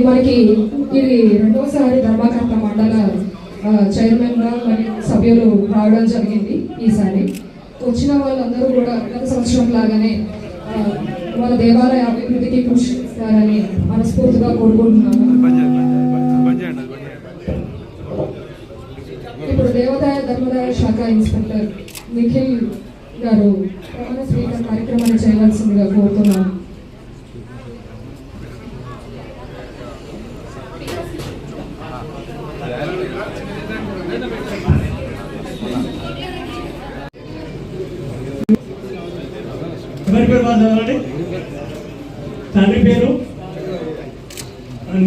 మనకి ఇది రెండోసారి ధర్మకర్త మండల చైర్మన్ గా మరి సభ్యులు రావడం జరిగింది. ఈసారి వచ్చిన వాళ్ళందరూ కూడా గత సంవత్సరం లాగానే వాళ్ళ దేవాలయ అభివృద్ధికి కృషి చేస్తారని మనస్ఫూర్తిగా కోరుకుంటున్నాను. ఇప్పుడు దేవాదాయ ధర్మదాయ శాఖ ఇన్స్పెక్టర్ నిఖిల్ గారు ప్రమాణ స్వీకార కార్యక్రమాన్ని చేయవలసిందిగా కోరుతున్నాను. తండ్రి పేరు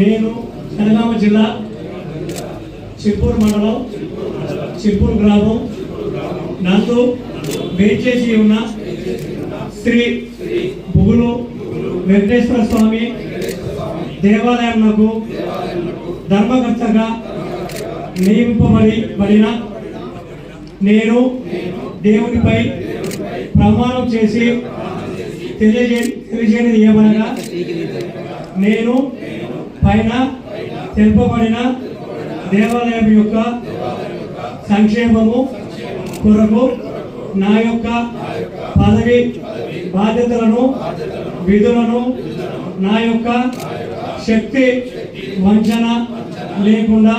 నేను జనగామ జిల్లా చిత్తూరు మండలం చిత్తూరు గ్రామం నందు వేచేసి ఉన్న శ్రీ బుగులు వెంకటేశ్వర స్వామి దేవాలయంకు ధర్మకర్తగా నియమింపబడిన నేను దేవునిపై ప్రమాణం చేసి తెలియజేయనిది ఏమనగా నేను పైన తెలుపబడిన దేవాలయం యొక్క సంక్షేమము కొరకు నా యొక్క పదవి బాధ్యతలను విధులను నా యొక్క శక్తి వంచన లేకుండా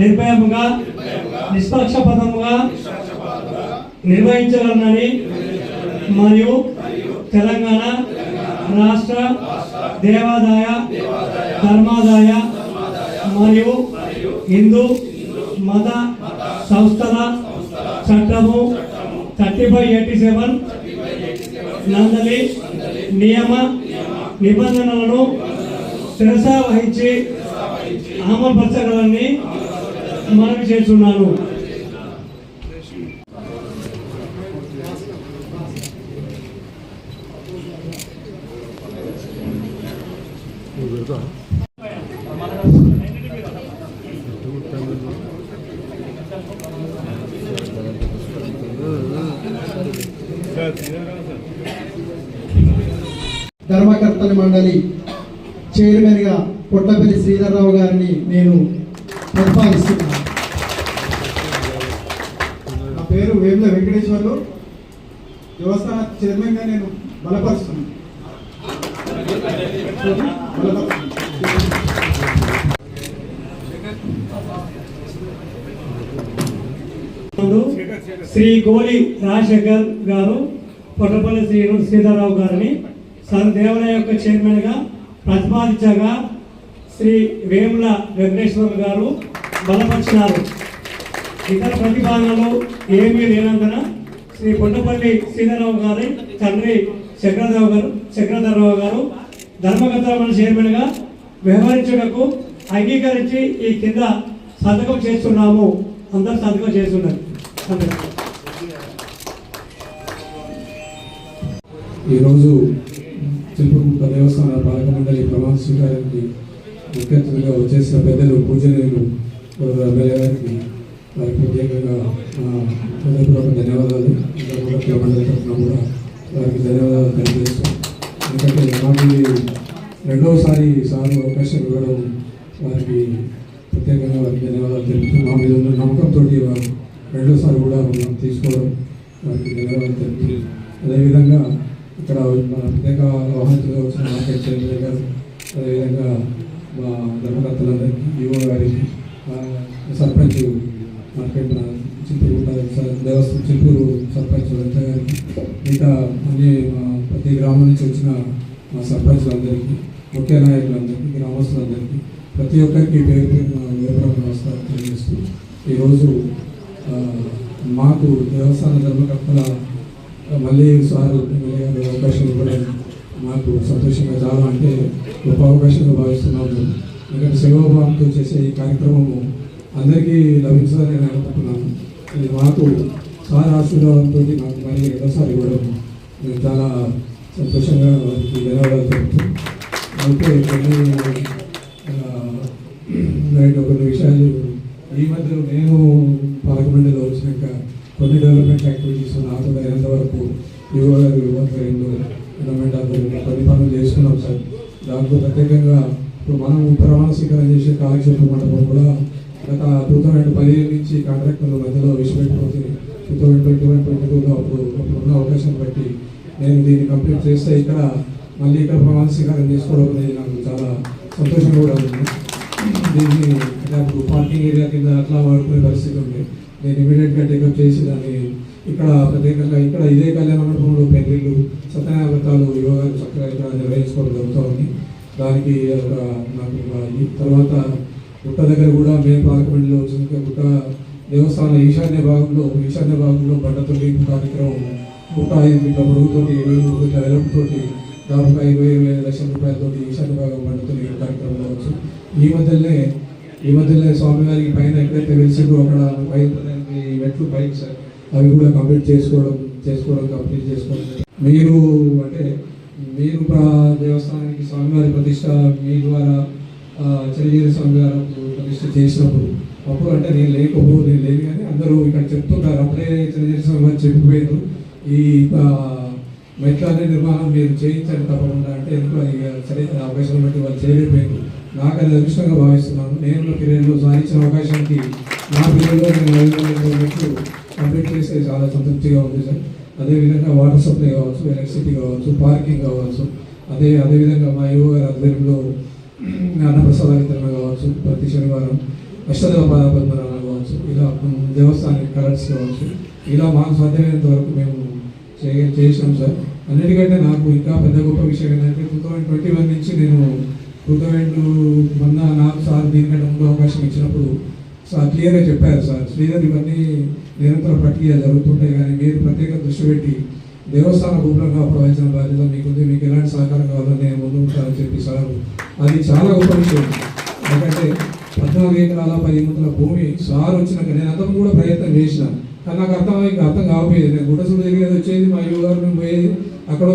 నిర్భయముగా నిష్పక్షపాతముగా నిర్వహించగలనని మరియు తెలంగాణ రాష్ట్ర దేవాదాయ ధర్మాదాయ మరియు హిందూ మత సంస్థల చట్టము 3587 నందలి నియమ నిబంధనలను శిరసా వహించి అమలుపరచగలని మనవి చేస్తున్నాను. ధర్మకర్తల మండలి చైర్మన్ గా పొట్లపల్లి శ్రీధర్రావు గారిని నేను ప్రతిపాదిస్తున్నాను. నా పేరు వేముల వెంకటేశ్వర్లు, దేవస్థాన చైర్మన్ గా నేను బలపరుస్తున్నాను. శ్రీ గోలి రాజశేఖర్ గారు పొట్టపల్లి శ్రీధర్రావు గారిని దేవాలయ యొక్క చైర్మన్ గా ప్రతిపాదించగా శ్రీ వేముల వెంకటేశ్వర గారు బలపరిచినారు. ఇతర ప్రతిపాదనలు ఏమీ లేనందున శ్రీ పొట్టపల్లి శ్రీధర్రావు గారి తండ్రి చక్రధరరావు గారు ధర్మకర్త మండలి చైర్మన్ గా వ్యవహరించుటకు అంగీకరించి ఈ కింద సంతకం చేస్తున్నాము. అందరూ సంతకం చేస్తున్నారు. ఈరోజు చిలుపుగుట్ట దేవస్థాన పాలక మండలి ప్రమాణ స్వీకారానికి ముఖ్య అతిథిగా వచ్చేసిన పెద్దలు పూజనీయులు ఎమ్మెల్యే గారికి వారికి ప్రత్యేకంగా హృదయపూర్వక ధన్యవాదాలు. ఇంకా మండలి తరఫున కూడా వారికి ధన్యవాదాలు తెలియజేస్తాం. ఎందుకంటే నాకు రెండవసారి సార్ అవకాశం ఇవ్వడం వారికి ప్రత్యేకంగా వారికి ధన్యవాదాలు తెలుపుతూ మా మీద ఉన్న నమ్మకంతో వారు రెండోసారి కూడా మనం తీసుకోవడం వారికి ధన్యవాదాలు తెలుపుతూ, అదేవిధంగా ఇక్కడ మన ప్రత్యేక వాహనతులుగా వచ్చిన మార్కెట్ చైర్మన్ గారు, అదేవిధంగా మా ధర్మకర్తలందరికీ, ఈవో గారికి, సర్పంచ్ మార్కెట్ చింతూరు సర్పంచ్ లలిత గారికి, మిగతా అన్ని ప్రతి గ్రామం నుంచి వచ్చిన మా సర్పంచ్లందరికీ, ముఖ్య నాయకులందరికీ, గ్రామస్తులందరికీ, ప్రతి ఒక్కరికి పేరు పేరున నమస్కారం తెలియజేస్తూ, ఈరోజు మాకు దేవస్థాన ధర్మకర్తల మళ్ళీ సార్ ఎమ్మెల్యే గారు అవకాశం ఇవ్వడం మాకు సంతోషంగా, చాలా అంటే గొప్ప అవకాశంగా భావిస్తున్నాము. ఎందుకంటే సేవాభావంతో చేసే ఈ కార్యక్రమము అందరికీ లభించాలని నేను అనుకుంటున్నాను. ఇది మాకు సార్ ఆశీర్వాదంతో నాకు మళ్ళీ రెండోసారి ఇవ్వడం నేను చాలా సంతోషంగా వారికి ధన్యవాదాలు తెలుపుతూ, అయితే కొన్ని విషయాలు ఈ మధ్యలో నేను పాలకమండలిలో వచ్చినాక కొన్ని డెవలప్మెంట్ యాక్టివిటీస్ నాకు అయినంత వరకు యువ గారు యువతలో గవర్నమెంట్ ఆధ్వర్యంలో కొన్ని పనులు చేసుకున్నాం సార్. దాంట్లో ప్రత్యేకంగా ఇప్పుడు మనం ప్రమాణ స్వీకారం చేసే కాలక్షేప మండపం కూడా గత 2015 నుంచి కాంట్రాక్టర్ల మధ్యలో విషయపెట్టిపోతే 2021-22లో అప్పుడు ఉన్న అవకాశం బట్టి నేను దీన్ని కంప్లీట్ చేస్తే ఇక్కడ మళ్ళీ ఇక్కడ ప్రమాణ స్వీకారం చేసుకోవడం అనేది నాకు చాలా సంతోషంగా కూడా ఉంది. దీన్ని అప్పుడు పార్కింగ్ ఏరియా కింద అట్లా వాడుకునే పరిస్థితి ఉంది. నేను ఇమీడియట్గా టేకప్ చేసి దాన్ని ఇక్కడ ప్రత్యేకంగా ఇక్కడ ఇదే కళ్యాణ మండపంలో పెళ్లిళ్ళు, సత్యనారాయణ వ్రతాలు యోగాలు చక్కగా ఇక్కడ నిర్వహించుకోవడం జరుగుతుంది. దానికి నాకు ఈ తర్వాత గుట్ట దగ్గర కూడా మేము పాలకమండలిలో వచ్చిన గుట్ట దేవస్థానం ఈశాన్య భాగంలో బండ తొలగింపు కార్యక్రమం 35 ఫీట్ల పొడుగుతోటి 23 ఫీట్ల వెలుపుతోటి దాదాపు 25 లక్షల రూపాయలతోటి ఈశాన్య భాగం బండ తొలగింపు కార్యక్రమం కావచ్చు. ఈ మధ్యలోనే స్వామివారికి పైన ఎక్కడైతే వెలిసిందో అక్కడ మెట్లు పైకి సార్ అవి కూడా కంప్లీట్ చేసుకోవడం కంప్లీట్ చేసుకోవడం. మీరు దేవస్థానానికి స్వామివారి ప్రతిష్ట మీ ద్వారా చిరంజీవి స్వామి గారు ప్రతిష్ట చేసినప్పుడు అప్పుడు అంటే నేను లేను కానీ అందరూ ఇక్కడ చెప్తుంటారు, అప్పుడే చిరంజీవి స్వామి గారు చెప్పిపోయారు ఈ మెట్లనే నిర్మాణం మీరు చేయించండి తప్పకుండా అంటే ఎందుకు అది సరే అవకాశం బట్టి వాళ్ళు చేయలేకపోయారు. నాకు అది అదృష్టంగా భావిస్తున్నాను. నేను పీరియడ్లో సాధించిన అవకాశానికి నా పీరియడ్లో నేను మెట్లు కంప్లీట్ చేస్తే చాలా సంతృప్తిగా ఉంది సార్. అదేవిధంగా వాటర్ సప్లై కావచ్చు, ఎలక్ట్రిసిటీ కావచ్చు, పార్కింగ్ కావచ్చు, అదేవిధంగా మా యువ గారి ఆధ్వర్యంలో అన్నప్రసాద వితరణ కావచ్చు, ప్రతి శనివారం అష్టదళ పద్మనాభం కావచ్చు, ఇలా దేవస్థానానికి కలర్స్ కావచ్చు, ఇలా మాకు సాధ్యమైనంత వరకు మేము చేసినాం సార్. అన్నిటికంటే నాకు ఇంకా పెద్ద గొప్ప విషయం ఏంటంటే 2021 నుంచి నేను 2000 నాకు సార్ దీనికంటే ముందు అవకాశం ఇచ్చినప్పుడు సార్ క్లియర్గా చెప్పారు సార్, శ్రీధర్ ఇవన్నీ నిరంతర ప్రక్రియ జరుగుతుంటాయి కానీ మీరు ప్రత్యేక దృష్టి పెట్టి దేవస్థాన భూములను అప్రవహించిన బాధ్యత మీకుంది, మీకు ఎలాంటి సహకారం కావాలని నేను ముందు ఉంటానని చెప్పి సార్ అది చాలా గొప్ప విషయం. ఎందుకంటే 14 ఎకరాల 10 గుంటల భూమి సార్ వచ్చినాక నేను అంతకు కూడా ప్రయత్నం చేసిన కానీ నాకు అర్థం కాకపోయేది. నేను గుడ్డసుడు దగ్గర వచ్చేది, మా యువ గారు మేము పోయేది, ఇక్కడో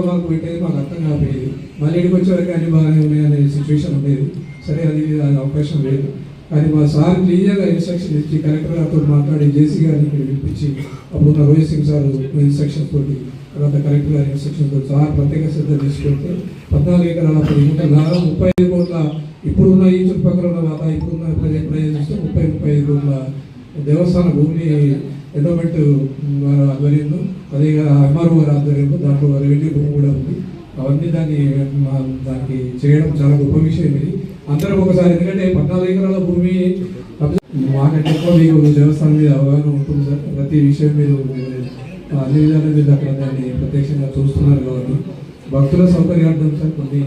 మార్కు పెట్టేది, మాకు అర్థం కాకపోయేది. మళ్ళీ ఇక్కడికి వచ్చేవరకు అన్ని బాగానే ఉన్నాయనే సిచ్యువేషన్ ఉండేది. సరే అది అవకాశం లేదు కానీ మా సార్ క్లియర్గా ఇన్స్ట్రక్షన్ ఇచ్చి కలెక్టర్ గారితో మాట్లాడి జేసీ గారిని ఇక్కడ పిలిపించి అప్పుడు ఉన్న రోహిత్ సింగ్ సార్ ఇన్స్ట్రక్షన్ తోటి తర్వాత కలెక్టర్ గారి ఇన్స్ట్రక్షన్ తోటి సార్ ప్రత్యేక శ్రద్ధ తీసుకుంటే 14 ఎకరాల 10 గుంటల 35 కోట్ల ఇప్పుడున్న ఈ చుట్టుపక్కల ఉన్న ఇప్పుడున్న ప్రజలు చూస్తే 35 కోట్ల దేవస్థాన భూమిని ఎండోమెంట్ వారి ఆధ్వర్యంలో అదే ఎంఆర్ఓ గారి ఆధ్వర్యంలో దాంట్లో రెవెన్యూ భూమి కూడా ఉంది. అవన్నీ దానికి చేయడం చాలా గొప్ప విషయం. ఇది అందరం ఒకసారి ఎందుకంటే 14 ఎకరాల భూమి మాకంటే ఎక్కువ మీకు దేవస్థానం మీద అవగాహన ఉంటుంది సార్. ప్రతి విషయం మీరు అన్ని విధాలు మీరు అక్కడ దాన్ని ప్రత్యక్షంగా చూస్తున్నారు కాబట్టి భక్తుల సౌకర్యార్థం సార్ కొన్ని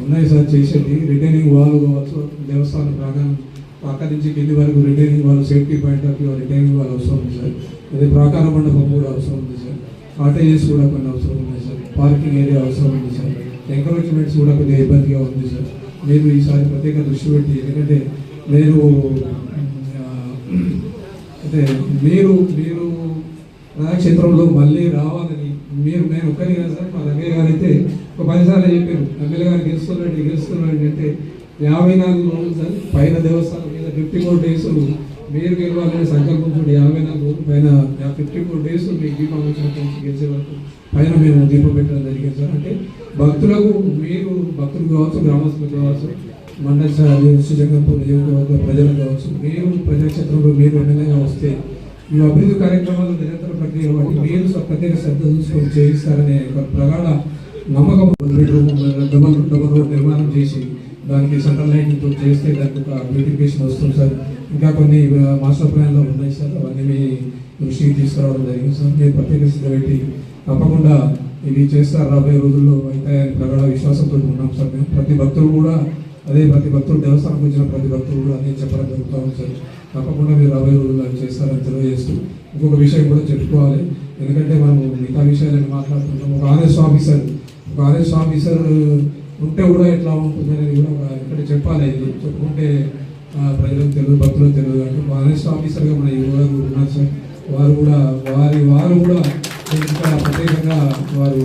ఉన్నాయి సార్ చేసేది. రిటైనింగ్ వాల్ కావచ్చు, దేవస్థానం ప్రాంగణం అక్కడి నుంచి కింది వరకు retaining wall safety point of view retaining wall అవసరం ఉంది సార్. అదే ప్రాకార మండపం కూడా అవసరం ఉంది సార్. కాటేజెస్ కూడా కొన్ని అవసరం ఉన్నాయి సార్. పార్కింగ్ ఏరియా అవసరం ఉంది సార్. ఎంకరేజ్మెంట్స్ కూడా కొద్దిగా ఇబ్బందిగా ఉంది సార్. మీరు ఈసారి ప్రత్యేక దృష్టి పెట్టి ఎందుకంటే మీరు ప్రజాక్షేత్రంలో మళ్ళీ రావాలని నేను ఒక్కరి కదా సార్, మా రంగయ్య గారు అయితే ఒక 10 సార్లు చెప్పారు ఎమ్మెల్యే గారు గెలుస్తున్నాడు అంటే 54 రోజులు సార్ పైన దేవస్థానం మీద 54 డేస్ మీరు గెలవాలనే సంకల్పంతో 54 రోజులు పైన 54 డేస్ మీకు దీపం వచ్చినప్పటి నుంచి గెలిచే వరకు పైన మేము దీపం పెట్టడం జరిగింది సార్. అంటే భక్తులకు మీరు భక్తులు కావచ్చు, గ్రామస్తులు కావచ్చు, మండలి జగన్పూర్ నియోజకవర్గ ప్రజలు కావచ్చు, మీరు ప్రజాక్షేత్రంలో మీరు ఎమ్మెల్యేగా వస్తే ఈ అభివృద్ధి కార్యక్రమాలు నిరంతర ప్రక్రియ బట్టి మీరు ప్రత్యేక శ్రద్ధ చూసుకొని చేయిస్తారనే ఒక ప్రగాఢ నమ్మకం. డబల్ రోడ్ నిర్మాణం చేసి దానికి సెంట్రల్ లైటింగ్తో చేస్తే దానికి ఒక బ్యూటిఫికేషన్ వస్తుంది సార్. ఇంకా కొన్ని మాస్టర్ ప్లాన్లో ఉన్నాయి సార్, అవన్నీ మీ దృష్టికి తీసుకురావడం జరిగింది సార్. మీరు ప్రత్యేక శ్రద్ధ పెట్టి తప్పకుండా ఇవి చేస్తారు రాబోయే రోజుల్లో అయితే ప్రగాఢ విశ్వాసంతో ఉన్నాం సార్. మేము ప్రతి భక్తులు కూడా ప్రతి భక్తులు దేవస్థానం వచ్చిన ప్రతి భక్తులు కూడా అదే చెప్పడం జరుగుతూ ఉంది సార్. తప్పకుండా మీరు రాబోయే రోజుల్లో అవి చేస్తారని తెలియజేస్తూ ఇంకొక విషయం కూడా చెప్పుకోవాలి. ఎందుకంటే మనం మిగతా విషయాలను మాట్లాడుతున్నాం. ఒక ఆర్ఎస్ ఆఫీసర్ ఉంటే కూడా ఎట్లా ఉంటుంది అనేది కూడా ఇక్కడ చెప్పాలి. ఇది చెప్పుకుంటే ప్రజలకు తెలియదు, భక్తులకు తెలియదు. అంటే ఆర్ఎస్ ఆఫీసర్గా మన యువ ఉన్నారు సార్. వారు కూడా ఇంకా ప్రత్యేకంగా వారు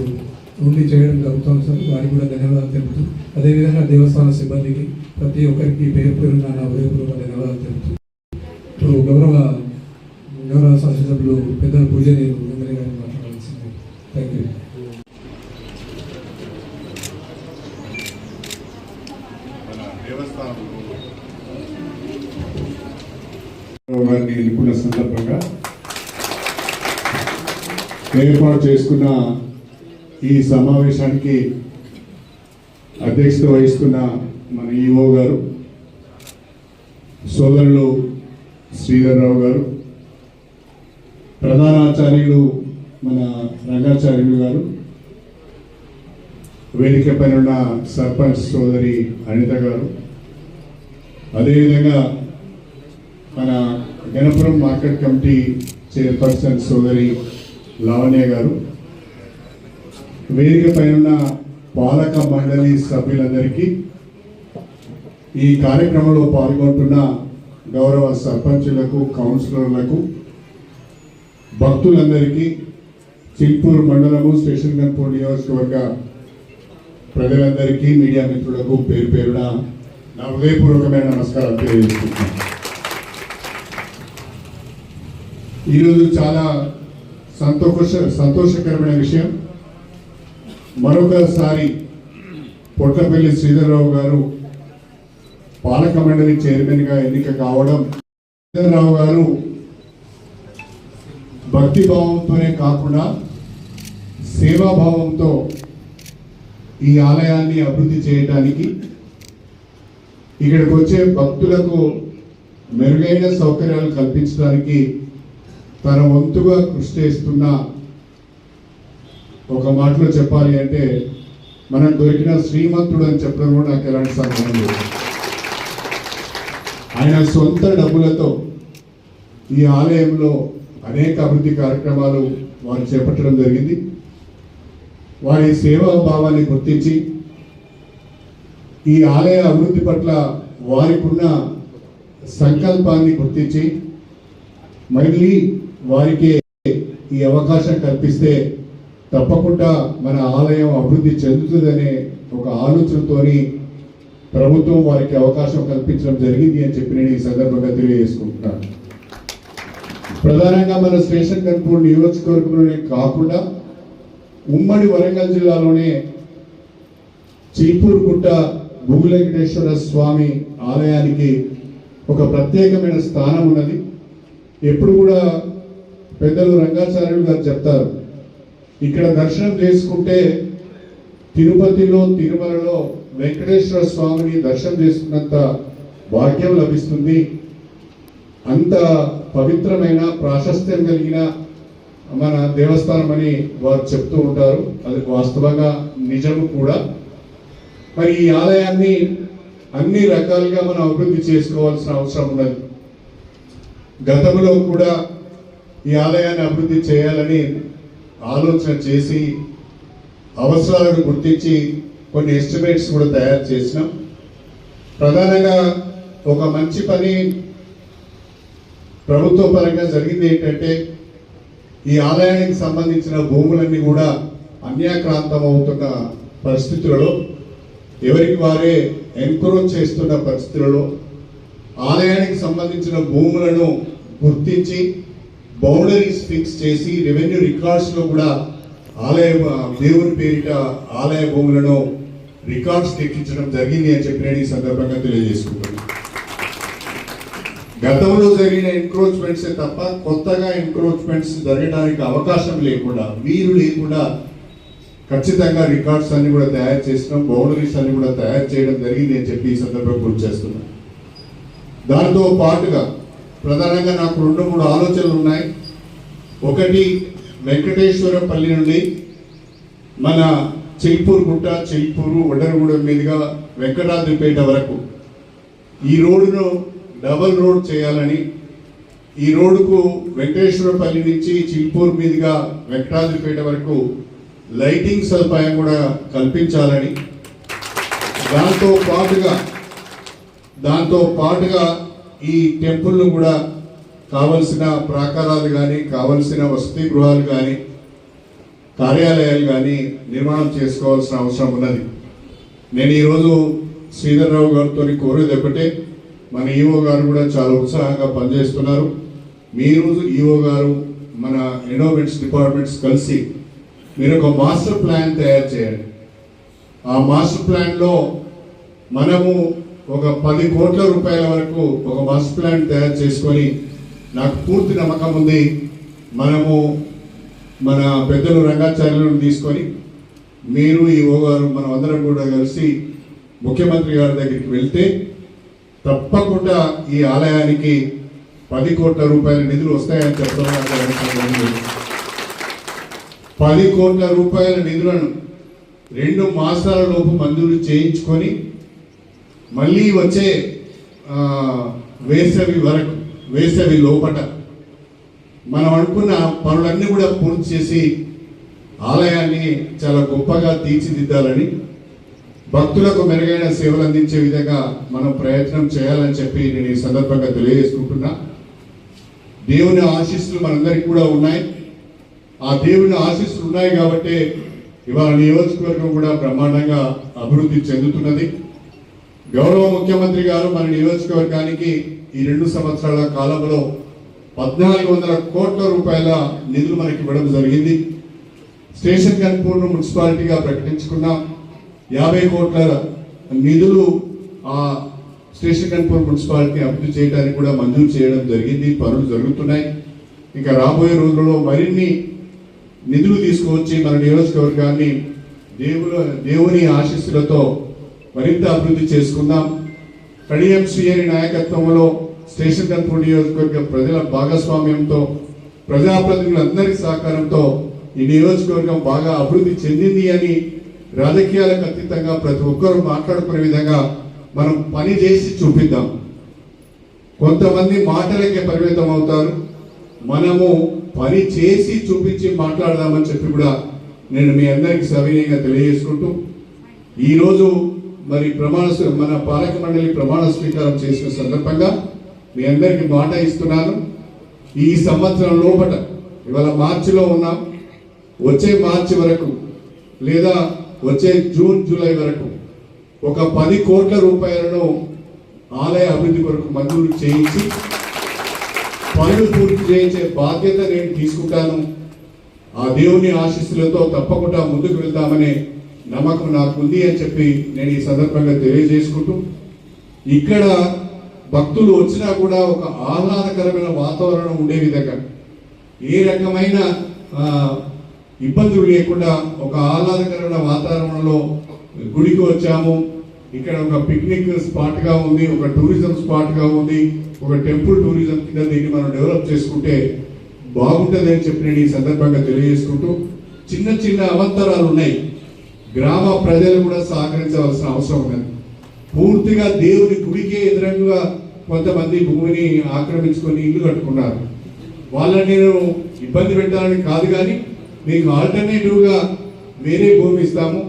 ఉండి చేయడం జరుగుతుంది సార్. వారికి కూడా ధన్యవాదాలు తెలుపుతూ అదేవిధంగా దేవస్థాన సిబ్బందికి ప్రతి ఒక్కరికి పేరు పేరున నా హృదయపూర్వక ధన్యవాదాలు తెలుపుతూ ఇప్పుడు గౌరవ శాసనసభ్యులు పెద్దల పూజని ఎమ్మెల్యే గారిని మాట్లాడాల్సింది. Thank you. వారిని ఎన్నుకున్న సందర్భంగా ఏర్పాటు చేసుకున్న ఈ సమావేశానికి అధ్యక్షత వహిస్తున్న మన ఈఓ గారు, సోదరులు శ్రీధర్రావు గారు, ప్రధానాచార్యులు మన రంగాచార్యులు గారు, వేదిక పైన ఉన్న సర్పంచ్ సోదరి అనిత గారు, అదేవిధంగా మన గణపురం మార్కెట్ కమిటీ చైర్పర్సన్ సోదరి లావణ్య గారు, వేదిక పైన పాలక మండలి సభ్యులందరికీ, ఈ కార్యక్రమంలో పాల్గొంటున్న గౌరవ సర్పంచులకు, కౌన్సిలర్లకు, భక్తులందరికీ, చిల్పూర్ మండలము, స్టేషన్ గన్పూర్ నియోజకవర్గ ప్రజలందరికీ, మీడియా మిత్రులకు పేరు పేరున నా హృదయపూర్వకమైన నమస్కారాలు తెలియజేస్తున్నాను. ఈరోజు చాలా సంతోషకరమైన విషయం. మరొకసారి పొట్లపల్లి శ్రీధర్రావు గారు పాలక మండలి చైర్మన్గా ఎన్నిక కావడం, శ్రీధర్రావు గారు భక్తిభావంతోనే కాకుండా సేవాభావంతో ఈ ఆలయాన్ని అభివృద్ధి చేయడానికి, ఇక్కడికి వచ్చే భక్తులకు మెరుగైన సౌకర్యాలు కల్పించడానికి తన వంతుగా కృషి చేస్తున్న, ఒక మాటలో చెప్పాలి అంటే మనం దొరికిన శ్రీమంతుడు అని చెప్పడం కూడా నాకు ఎలాంటి సంబంధం లేదు. ఆయన సొంత డబ్బులతో ఈ ఆలయంలో అనేక అభివృద్ధి కార్యక్రమాలు వారు చేపట్టడం జరిగింది. వారి సేవా భావాన్ని గుర్తించి ఈ ఆలయ అభివృద్ధి పట్ల వారికి ఉన్న సంకల్పాన్ని గుర్తించి మళ్ళీ వారికి ఈ అవకాశం కల్పిస్తే తప్పకుండా మన ఆలయం అభివృద్ధి చెందుతుందనే ఒక ఆలోచనతోని ప్రభుత్వం వారికి అవకాశం కల్పించడం జరిగింది అని చెప్పి నేను ఈ సందర్భంగా తెలియజేసుకుంటున్నాను. ప్రధానంగా మన స్టేషన్ గన్పూర్ నియోజకవర్గంలోనే కాకుండా ఉమ్మడి వరంగల్ జిల్లాలోనే చిల్పూర్ గుట్ట భూగులెంకటేశ్వర స్వామి ఆలయానికి ఒక ప్రత్యేకమైన స్థానం ఉన్నది. ఎప్పుడు కూడా పెద్దలు రంగాచార్యులు గారు చెప్తారు, ఇక్కడ దర్శనం చేసుకుంటే తిరుపతిలో, తిరుమలలో వెంకటేశ్వర స్వామిని దర్శనం చేసుకున్నంత భాగ్యం లభిస్తుంది. అంత పవిత్రమైన, ప్రాశస్త్యం కలిగిన మన దేవస్థానం అని వారు చెప్తూ ఉంటారు. అది వాస్తవంగా నిజము కూడా. మరి ఈ ఆలయాన్ని అన్ని రకాలుగా మనం అభివృద్ధి చేసుకోవాల్సిన అవసరం ఉన్నది. గతంలో కూడా ఈ ఆలయాన్ని అభివృద్ధి చేయాలని ఆలోచన చేసి అవసరాలను గుర్తించి కొన్ని ఎస్టిమేట్స్ కూడా తయారు చేసినాం. ప్రధానంగా ఒక మంచి పని ప్రభుత్వ పరంగా జరిగింది ఏంటంటే, ఈ ఆలయానికి సంబంధించిన భూములన్నీ కూడా అన్యాక్రాంతం అవుతున్న పరిస్థితులలో ఎవరికి వారే ఎన్క్రోచ్ చేస్తున్న పరిస్థితులలో ఆలయానికి సంబంధించిన భూములను గుర్తించి బౌండరీస్ ఫిక్స్ చేసి రెవెన్యూ రికార్డ్స్లో కూడా దేవుని పేరిట ఆలయ భూములను రికార్డ్స్ ఎక్కించడం జరిగింది అని చెప్పి నేను ఈ సందర్భంగా తెలియజేసుకుంటున్నాను. గతంలో జరిగిన ఎన్క్రోచ్మెంట్సే తప్ప కొత్తగా ఎన్క్రోచ్మెంట్స్ జరగడానికి అవకాశం లేకుండా వీలు లేకుండా ఖచ్చితంగా రికార్డ్స్ అన్ని కూడా తయారు చేసినాం, బౌండరీస్ అన్ని కూడా తయారు చేయడం జరిగింది అని చెప్పి ఈ సందర్భంగా గుర్తు చేస్తున్నాం. దాంతో పాటుగా ప్రధానంగా నాకు 2-3 ఆలోచనలు ఉన్నాయి. ఒకటి, వెంకటేశ్వరపల్లి నుండి మన చిల్పూరు గుట్ట, చిల్పూరు వడ్డరగూడెం మీదుగా వెంకటాద్రిపేట వరకు ఈ రోడ్డును డబల్ రోడ్ చేయాలని, ఈ రోడ్డుకు వెంకటేశ్వరపల్లి నుంచి చిల్పూరు మీదుగా వెంకటాద్రిపేట వరకు లైటింగ్ సదుపాయం కూడా కల్పించాలని, దాంతో పాటుగా ఈ టెంపుల్ను కూడా కావలసిన ప్రాకారాలు కానీ, కావలసిన వసతి గృహాలు కానీ, కార్యాలయాలు కానీ నిర్మాణం చేసుకోవాల్సిన అవసరం ఉన్నది. నేను ఈరోజు శ్రీధర్రావు గారితో కోరేది ఒకటే, మన ఈఓ గారు కూడా చాలా ఉత్సాహంగా పనిచేస్తున్నారు. మీరు ఈఓ గారు మన ఎన్విరాన్మెంట్స్ డిపార్ట్మెంట్స్ కలిసి మీరు ఒక మాస్టర్ ప్లాన్ తయారు చేయండి. ఆ మాస్టర్ ప్లాన్లో మనము ఒక 10 కోట్ల రూపాయల వరకు ఒక మాస్టర్ ప్లాన్ తయారు చేసుకొని, నాకు పూర్తి నమ్మకం ఉంది మనము మన పెద్దలు రంగాచార్యులను తీసుకొని మీరు ఈఓ గారు మనం అందరం కూడా కలిసి ముఖ్యమంత్రి గారి దగ్గరికి వెళ్తే తప్పకుండా ఈ ఆలయానికి 10 కోట్ల రూపాయల నిధులు వస్తాయని చెప్పడం 10 కోట్ల రూపాయల నిధులను 2 మాసాల లోపు మంజూరు చేయించుకొని మళ్ళీ వచ్చే వేసవి లోపట మనం అనుకున్న పనులన్నీ కూడా పూర్తి చేసి ఆలయాన్ని చాలా గొప్పగా తీర్చిదిద్దాలని, భక్తులకు మెరుగైన సేవలు అందించే విధంగా మనం ప్రయత్నం చేయాలని చెప్పి నేను ఈ సందర్భంగా తెలియజేసుకుంటున్నా. దేవుని ఆశీస్సులు మనందరికీ కూడా ఉన్నాయి. ఆ దేవుని ఆశీస్సులు ఉన్నాయి కాబట్టి ఇవాళ నియోజకవర్గం కూడా బ్రహ్మాండంగా అభివృద్ధి చెందుతున్నది. గౌరవ ముఖ్యమంత్రి గారు మన నియోజకవర్గానికి ఈ 2 సంవత్సరాల కాలంలో 1400 కోట్ల రూపాయల నిధులు మనకి ఇవ్వడం జరిగింది. స్టేషన్ గన్పూర్ను మున్సిపాలిటీగా ప్రకటించుకున్నాం. 50 కోట్ల నిధులు ఆ స్టేషన్ గన్పూర్ మున్సిపాలిటీ అభివృద్ధి చేయడానికి కూడా మంజూరు చేయడం జరిగింది. పనులు జరుగుతున్నాయి. ఇంకా రాబోయే రోజుల్లో మరిన్ని నిధులు తీసుకువచ్చి మన నియోజకవర్గాన్ని దేవుని ఆశీస్సులతో మరింత అభివృద్ధి చేసుకుందాం. కడియం శ్రీహరి నాయకత్వంలో స్టేషన్ గన్పూర్ నియోజకవర్గ ప్రజల భాగస్వామ్యంతో, ప్రజాప్రతినిధులందరి సహకారంతో ఈ నియోజకవర్గం బాగా అభివృద్ధి చెందింది అని రాజకీయాలకు అతీతంగా ప్రతి ఒక్కరూ మాట్లాడుకునే విధంగా మనం పని చేసి చూపిద్దాం. కొంతమంది మాటలకే పరిమితం అవుతారు, మనము పని చేసి చూపించి మాట్లాడదామని చెప్పి కూడా నేను మీ అందరికీ సవినయంగా తెలియజేసుకుంటూ, ఈరోజు మరి మన పాలక మండలి ప్రమాణ స్వీకారం చేసిన సందర్భంగా మీ అందరికీ మాట ఇస్తున్నాను. ఈ సంవత్సరం లోపల, ఇవాళ మార్చిలో ఉన్నాం, వచ్చే మార్చి వరకు లేదా వచ్చే జూన్ జూలై వరకు ఒక 10 కోట్ల రూపాయలను ఆలయ అభివృద్ధి కొరకు మంజూరు చేయించి పనులు పూర్తి చేయించే బాధ్యత నేను తీసుకుంటాను. ఆ దేవుని ఆశీస్సులతో తప్పకుండా ముందుకు వెళ్తామనే నమ్మకం నాకు ఉంది అని చెప్పి నేను ఈ సందర్భంగా తెలియజేసుకుంటూ, ఇక్కడ భక్తులు వచ్చినా కూడా ఒక ఆహ్లాదకరమైన వాతావరణం ఉండే విధంగా, ఏ రకమైన ఇబ్బందులు లేకుండా ఒక ఆహ్లాదకరమైన వాతావరణంలో గుడికి వచ్చాము. ఇక్కడ ఒక పిక్నిక్ స్పాట్గా ఉంది, ఒక టూరిజం స్పాట్గా ఉంది, ఒక టెంపుల్ టూరిజం కింద దీన్ని మనం డెవలప్ చేసుకుంటే బాగుంటుంది అని చెప్పి నేను ఈ సందర్భంగా తెలియజేసుకుంటూ, చిన్న చిన్న అవంతరాలు ఉన్నాయి, గ్రామ ప్రజలు కూడా సహకరించవలసిన అవసరం ఉన్నది. పూర్తిగా దేవుని గుడికే ఎదురంగా కొంతమంది భూమిని ఆక్రమించుకొని ఇల్లు కట్టుకున్నారు. వాళ్ళని నేను ఇబ్బంది పెట్టాలని కాదు, కానీ మీకు ఆల్టర్నేటివ్గా వేరే భూమి ఇస్తాము.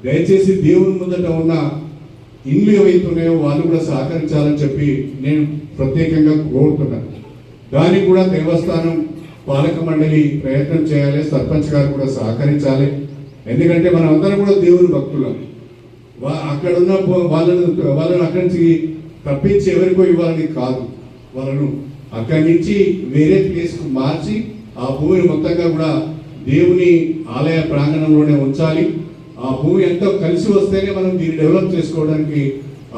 దయచేసి దేవుని ముందట ఉన్న ఇల్లు ఏవైతున్నాయో వాళ్ళు కూడా సహకరించాలని చెప్పి నేను ప్రత్యేకంగా కోరుతున్నాను. దానికి కూడా దేవస్థానం పాలక మండలి ప్రయత్నం చేయాలి, సర్పంచ్ గారు కూడా సహకరించాలి. ఎందుకంటే మనం అందరం కూడా దేవుని భక్తులం. అక్కడ ఉన్న వాళ్ళను అక్కడి నుంచి తప్పించి ఎవరికో ఇవ్వాలని కాదు, వాళ్ళను అక్కడి నుంచి వేరే ప్లేస్కు మార్చి ఆ భూమిని మొత్తంగా కూడా దేవుని ఆలయ ప్రాంగణంలోనే ఉంచాలి. ఆ భూమి ఎంతో కలిసి వస్తేనే మనం దీన్ని డెవలప్ చేసుకోవడానికి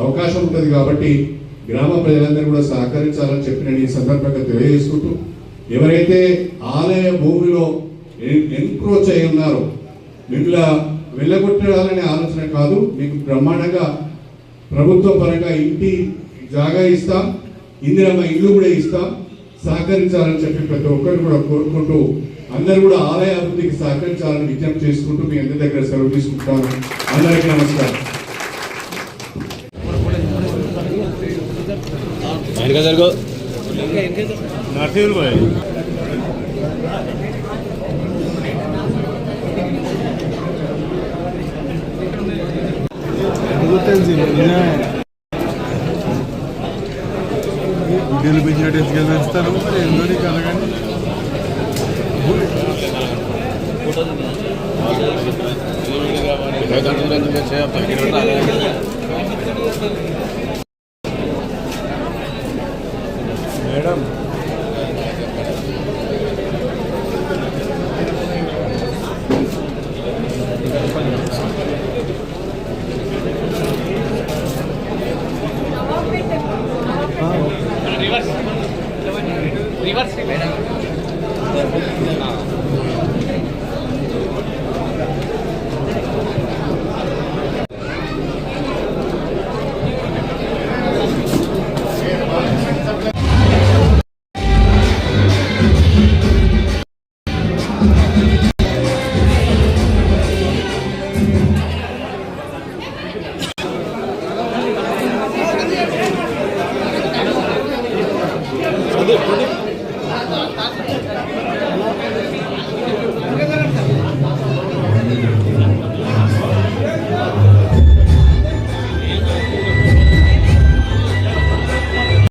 అవకాశం ఉంటుంది. కాబట్టి గ్రామ ప్రజలందరూ కూడా సహకరించాలని చెప్పి నేను ఈ సందర్భంగా తెలియజేసుకుంటూ, ఎవరైతే ఆలయ భూమిలో ఎన్క్రోచ్ అయి ఉన్నారో మిమ్మల్ని వెళ్ళగొట్టాలనే ఆలోచన కాదు, మీకు బ్రహ్మాండంగా ప్రభుత్వ పరంగా ఇంటి జాగా ఇస్తాం, ఇందిరమ్మ ఇల్లు కూడా ఇస్తాం, సహకరించాలని చెప్పి ప్రతి ఒక్కరిని కూడా కోరుకుంటూ అందరూ కూడా ఆలయ అభివృద్ధికి సహకరించాలని విజ్ఞప్తి చేసుకుంటూ మీ అందరి దగ్గర సెలవు తీసుకుంటాను. అందరికీ నమస్కారం. వీడియోలు పెంచినట్టు ఎందుకు పెంచుతారు మరి ఎందుకు నీకు అలాగండి మేడం. Reverse madam. ప్రదీప్